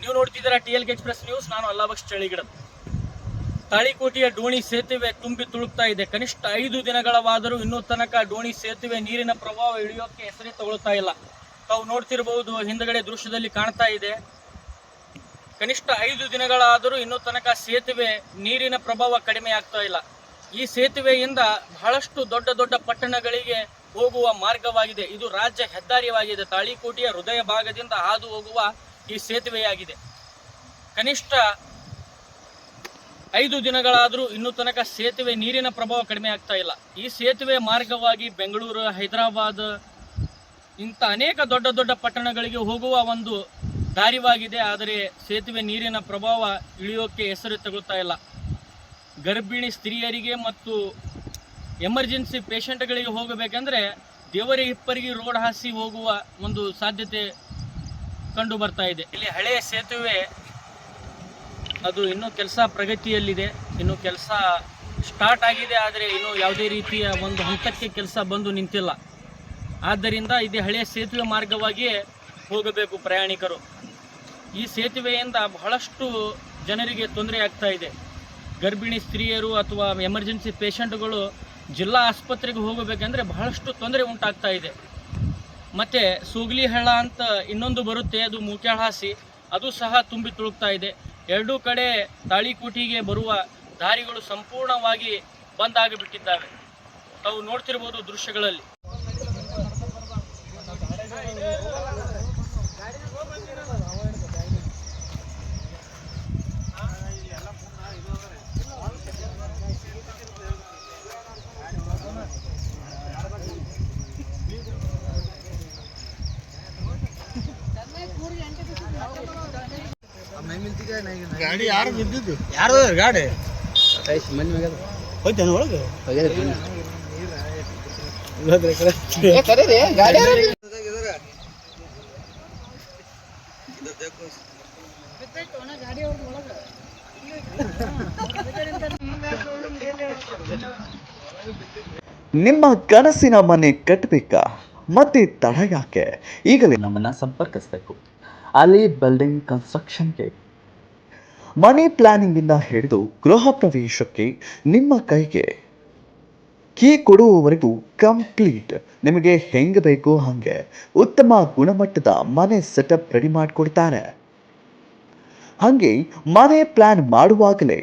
ನೀವು ನೋಡ್ತಿದ್ದೀರಾ TLK express news. ನಾನು ಅಲ್ಲಾಬಕ್ಷ ಚಳಿಗಿಡದ. ತಾಳಿಕೋಟೆಯ ಡೋಣಿ ಸೇತುವೆ ತುಂಬಿ ತುಳುಕ್ತಾ ಇದೆ. ಕನಿಷ್ಠ 5 ದಿನಗಳವಾದರೂ ಇನ್ನೂ ತನಕ ಡೋಣಿ ಸೇತುವೆ ನೀರಿನ ಪ್ರವಾಹ ಇಳಿಯೋಕೆ ಹೆಸರೇ ತಗೊಳ್ತಾ ಇಲ್ಲ. ತಾವು ನೋಡ್ತಿರಬಹುದು, ಹಿಂದಗಡೆ ದೃಶ್ಯದಲ್ಲಿ ಕಾಣ್ತಾ ಇದೆ. ಕನಿಷ್ಠ 5 ದಿನಗಳಾದರೂ ಇನ್ನೂ ತನಕ ಸೇತುವೆ ನೀರಿನ ಪ್ರಭಾವ ಕಡಿಮೆ ಆಗ್ತಾ ಇಲ್ಲ. ಈ ಸೇತುವೆಯಿಂದ ಬಹಳಷ್ಟು ದೊಡ್ಡ ದೊಡ್ಡ ಪಟ್ಟಣಗಳಿಗೆ ಹೋಗುವ ಮಾರ್ಗವಾಗಿದೆ. ಇದು ರಾಜ್ಯ ಹೆದ್ದಾರಿಯಾಗಿದೆ. ತಾಳಿಕೋಟೆಯ ಹೃದಯ ಭಾಗದಿಂದ ಹಾದು ಹೋಗುವ ಈ ಸೇತುವೆಯಾಗಿದೆ. ಕನಿಷ್ಠ 5 ದಿನಗಳಾದರೂ ಇನ್ನೂ ತನಕ ಸೇತುವೆ ನೀರಿನ ಪ್ರಭಾವ ಕಡಿಮೆ ಆಗ್ತಾ ಇಲ್ಲ. ಈ ಸೇತುವೆ ಮಾರ್ಗವಾಗಿ ಬೆಂಗಳೂರು, ಹೈದರಾಬಾದ್ ಇಂಥ ಅನೇಕ ದೊಡ್ಡ ದೊಡ್ಡ ಪಟ್ಟಣಗಳಿಗೆ ಹೋಗುವ ಒಂದು ದಾರಿವಾಗಿದೆ. ಆದರೆ ಸೇತುವೆ ನೀರಿನ ಪ್ರಭಾವ ಇಳಿಯೋಕೆ ಹೆಸರು ತಗೊಳ್ತಾ ಇಲ್ಲ. ಗರ್ಭಿಣಿ ಸ್ತ್ರೀಯರಿಗೆ ಮತ್ತು ಎಮರ್ಜೆನ್ಸಿ ಪೇಷಂಟ್ಗಳಿಗೆ ಹೋಗಬೇಕಂದ್ರೆ ದೇವರ ಹಿಪ್ಪರಿಗೆ ರೋಡ್ ಹಾಸಿ ಹೋಗುವ ಒಂದು ಸಾಧ್ಯತೆ ಕಂಡು ಬರ್ತಾ ಇದೆ. ಇಲ್ಲಿ ಹಳೆಯ ಸೇತುವೆ ಅದು ಇನ್ನೂ ಕೆಲಸ ಪ್ರಗತಿಯಲ್ಲಿದೆ. ಇನ್ನು ಕೆಲಸ ಸ್ಟಾರ್ಟ್ ಆಗಿದೆ, ಆದರೆ ಇನ್ನೂ ಯಾವುದೇ ರೀತಿಯ ಒಂದು ಹಂತಕ್ಕೆ ಕೆಲಸ ಬಂದು ನಿಂತಿಲ್ಲ. ಆದ್ದರಿಂದ ಇದು ಹಳೆಯ ಸೇತುವೆ ಮಾರ್ಗವಾಗಿಯೇ ಹೋಗಬೇಕು ಪ್ರಯಾಣಿಕರು. ಈ ಸೇತುವೆಯಿಂದ ಬಹಳಷ್ಟು ಜನರಿಗೆ ತೊಂದರೆ ಆಗ್ತಾ ಇದೆ. ಗರ್ಭಿಣಿ ಸ್ತ್ರೀಯರು ಅಥವಾ ಎಮರ್ಜೆನ್ಸಿ ಪೇಷಂಟ್ಗಳು ಜಿಲ್ಲಾ ಆಸ್ಪತ್ರೆಗೆ ಹೋಗಬೇಕಂದ್ರೆ ಬಹಳಷ್ಟು ತೊಂದರೆ ಉಂಟಾಗ್ತಾ ಇದೆ. ಮತ್ತು ಸೂಗ್ಲಿಹಳ್ಳ ಅಂತ ಇನ್ನೊಂದು ಬರುತ್ತೆ, ಅದು ಮೂಕ್ಯಾಳಹಾಸಿ, ಅದು ಸಹ ತುಂಬಿ ತುಳುಕ್ತಾ ಇದೆ. ಎರಡೂ ಕಡೆ ತಾಳಿಕೋಟೆಗೆ ಬರುವ ದಾರಿಗಳು ಸಂಪೂರ್ಣವಾಗಿ ಬಂದ್ ಆಗಿಬಿಟ್ಟಿದ್ದಾವೆ. ತಾವು ನೋಡ್ತಿರ್ಬೋದು ದೃಶ್ಯಗಳಲ್ಲಿ. ಗಾಡಿ ಯಾರು ಬಿದ್ದಿದ್ದು? ಯಾರು ಗಾಡಿ ಹೋಯ್ತಾನ ಒಳಗೆ ನಿಮ್ಮ ಕನಸಿನ ಮನೆ ಕಟ್ಟಬೇಕಾ? ಮತ್ತೆ ತಡ ಯಾಕೆ? ಈಗಲೇ ನಮ್ಮನ್ನ ಸಂಪರ್ಕಿಸಬೇಕು. ಅಲಿ ಬಿಲ್ಡಿಂಗ್ ಕನ್ಸ್ಟ್ರಕ್ಷನ್ಗೆ ಮನಿ ಪ್ಲಾನಿಂಗ್ ಇಂದ ಹಿಡಿದು ಗೃಹ ಪ್ರವೇಶಕ್ಕೆ ನಿಮ್ಮ ಕೈಗೆ ಕೀ ಕೊಡುವವರೆಗೂ ಕಂಪ್ಲೀಟ್. ನಿಮಗೆ ಹೆಂಗೆ ಬೇಕೋ ಹಾಗೆ ಉತ್ತಮ ಗುಣಮಟ್ಟದ ಮನೆ ಸೆಟಪ್ ರೆಡಿ ಮಾಡಿಕೊಡ್ತಾರೆ. ಹಾಗೆ ಮನೆ ಪ್ಲಾನ್ ಮಾಡುವಾಗಲೇ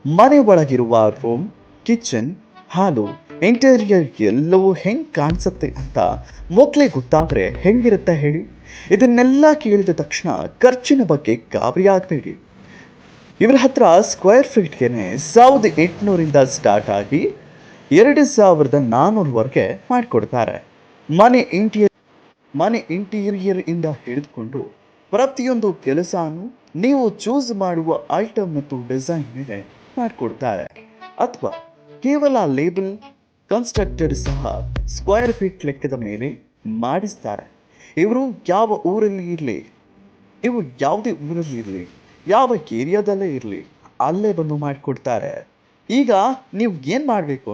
ಮನೆ ಒಳಗಿರುವ ರೂಮ್, ಕಿಚನ್, ಹಾಲು, ಇಂಟೀರಿಯರ್ ಎಲ್ಲವೂ ಹೆಂಗೆ ಕಾಣಿಸುತ್ತೆ ಅಂತ ಮೊದಲೇ ಗೊತ್ತಾದರೆ ಹೆಂಗಿರುತ್ತೆ ಹೇಳಿ? ಇದನ್ನೆಲ್ಲ ಕೇಳಿದ ತಕ್ಷಣ ಖರ್ಚಿನ ಬಗ್ಗೆ ಗಾಬರಿ ಆಗಬೇಡಿ. ಇವರ ಹತ್ರ ಸ್ಕ್ವೇರ್ ಫೀಟ್ಗೆ 1800ರಿಂದ ಸ್ಟಾರ್ಟ್ ಆಗಿ 2400ವರೆಗೆ ಮಾಡಿಕೊಡ್ತಾರೆ. ಮನೆ ಇಂಟೀರಿಯರ್ ಇಂದ ಹಿಡಿದುಕೊಂಡು ಪ್ರತಿಯೊಂದು ಕೆಲಸನೂ ನೀವು ಚೂಸ್ ಮಾಡುವ ಐಟಮ್ ಮತ್ತು ಡಿಸೈನ್ ಮೇಲೆ ಮಾಡಿಕೊಡ್ತಾರೆ. ಅಥವಾ ಕೇವಲ ಲೇಬಲ್ ಕನ್ಸ್ಟ್ರಕ್ಟರ್ ಸಹ ಸ್ಕ್ವೇರ್ ಫೀಟ್ ಲೆಕ್ಕದ ಮೇಲೆ ಮಾಡಿಸ್ತಾರೆ. ಇವರು ಯಾವ ಊರಲ್ಲಿ ಇರಲಿ, ಯಾವುದೇ ಊರಲ್ಲಿ ಇರಲಿ, ಯಾವ ಏರಿಯಾದಲ್ಲೇ ಇರಲಿ, ಅಲ್ಲೇ ಬಂದು ಮಾಡಿಕೊಡ್ತಾರೆ. ಈಗ ನೀವು ಏನು ಮಾಡಬೇಕು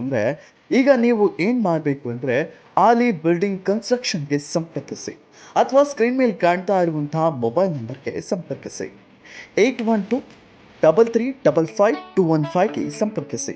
ಅಂದರೆ ಆಲಿ ಬಿಲ್ಡಿಂಗ್ ಕನ್ಸ್ಟ್ರಕ್ಷನ್ಗೆ ಸಂಪರ್ಕಿಸಿ, ಅಥವಾ ಸ್ಕ್ರೀನ್ ಮೇಲೆ ಕಾಣ್ತಾ ಇರುವಂತಹ ಮೊಬೈಲ್ ನಂಬರ್ಗೆ ಸಂಪರ್ಕಿಸಿ. 8123355215ಗೆ ಸಂಪರ್ಕಿಸಿ.